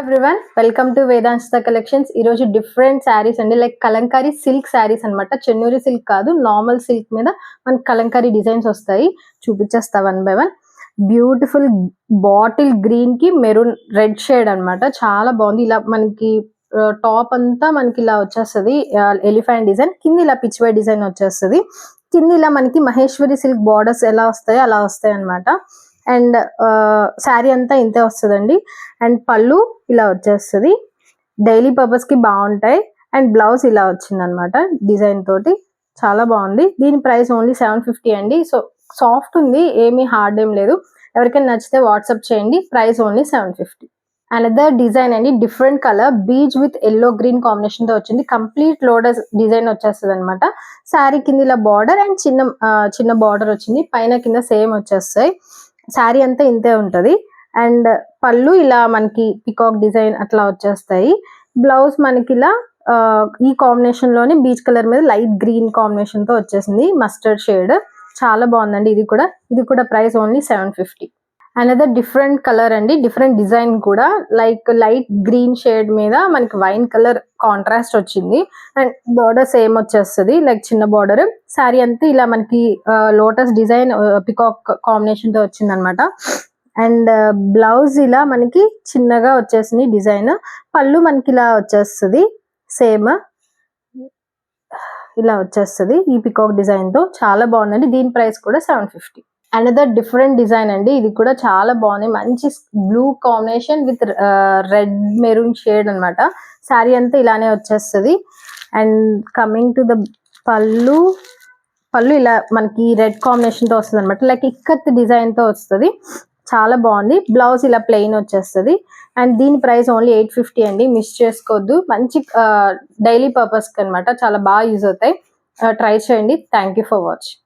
Everyone welcome to వేదాంశ collections. ఈ రోజు different saris అండి, లైక్ కలంకారీ సిల్క్ శారీస్ అన్నమాట. చెన్నూరి సిల్క్ కాదు, నార్మల్ సిల్క్ మీద మనకి కలంకారీ డిజైన్స్ వస్తాయి. చూపించేస్తా one by one. Beautiful bottle green కి మెరూన్ రెడ్ షేడ్ అన్నమాట. చాలా బాగుంది. ఇలా మనకి టాప్ అంతా మనకి ఇలా వచ్చేస్తుంది ఎలిఫెంట్ డిజైన్, కింద ఇలా పిచ్వై డిజైన్ వచ్చేస్తుంది. కింద ఇలా మనకి మహేశ్వరి సిల్క్ బార్డర్స్ ఎలా వస్తాయో అలా వస్తాయి అన్నమాట. అండ్ శారీ అంతా ఇంతే వస్తుందండి. అండ్ పళ్ళు ఇలా వచ్చేస్తుంది. డైలీ పర్పస్ కి బాగుంటాయి. అండ్ బ్లౌజ్ ఇలా వచ్చింది అనమాట డిజైన్ తోటి. చాలా బాగుంది. దీని ప్రైస్ ఓన్లీ 750 అండి. సో సాఫ్ట్ ఉంది, ఏమీ హార్డ్ ఏం లేదు. ఎవరికైనా నచ్చితే వాట్సాప్ చేయండి. Price only 750. అనదర్ డిజైన్ అండి, different colour beach with yellow green combination తో వచ్చింది. కంప్లీట్ లోటస్ డిజైన్ వచ్చేస్తుంది అనమాట. శారీ కింద ఇలా బార్డర్ అండ్ చిన్న బార్డర్ వచ్చింది. పైన కింద సేమ్ వచ్చేస్తాయి. శారీ అంతా ఇంతే ఉంటది. అండ్ పళ్ళు ఇలా మనకి పికాక్ డిజైన్ అట్లా వచ్చేస్తాయి. బ్లౌజ్ మనకి ఇలా ఈ కాంబినేషన్ లోనే బీచ్ కలర్ మీద లైట్ గ్రీన్ కాంబినేషన్ తో వచ్చేసింది, మస్టర్డ్ షేడ్. చాలా బాగుందండి. ఇది కూడా price only 750. Another different colour అండి, డిఫరెంట్ డిజైన్ కూడా. లైక్ లైట్ గ్రీన్ షేడ్ మీద మనకి వైన్ కలర్ కాంట్రాస్ట్ వచ్చింది. అండ్ బార్డర్ సేమ్ వచ్చేస్తుంది, లైక్ చిన్న బార్డర్. శారీ అంతా ఇలా మనకి లోటస్ డిజైన్ పికాక్ కాంబినేషన్ తో వచ్చింది అనమాట. అండ్ బ్లౌజ్ ఇలా మనకి చిన్నగా వచ్చేసింది డిజైన్. పళ్ళు మనకి ఇలా వచ్చేస్తుంది, సేమ్ ఇలా వచ్చేస్తుంది ఈ పికాక్ డిజైన్ తో. చాలా బాగుందండి. దీని ప్రైస్ కూడా 750. అనదర్ డిఫరెంట్ డిజైన్ అండి, ఇది కూడా చాలా బాగుంది. మంచి blue combination with red maroon shade అనమాట. శారీ అంతా ఇలానే వచ్చేస్తుంది. అండ్ కమింగ్ టు ద పళ్ళు ఇలా మనకి రెడ్ కాంబినేషన్ తో వస్తుంది అనమాట. లైక్ ఇక్కత్ డిజైన్ తో వస్తుంది. చాలా బాగుంది. బ్లౌజ్ ఇలా ప్లెయిన్ వచ్చేస్తుంది. అండ్ దీని ప్రైస్ ఓన్లీ 850 అండి. మిస్ చేసుకోవద్దు. మంచి డైలీ పర్పస్ కి అనమాట. చాలా బాగా యూజ్ అవుతాయి. ట్రై చేయండి. Thank you for watching.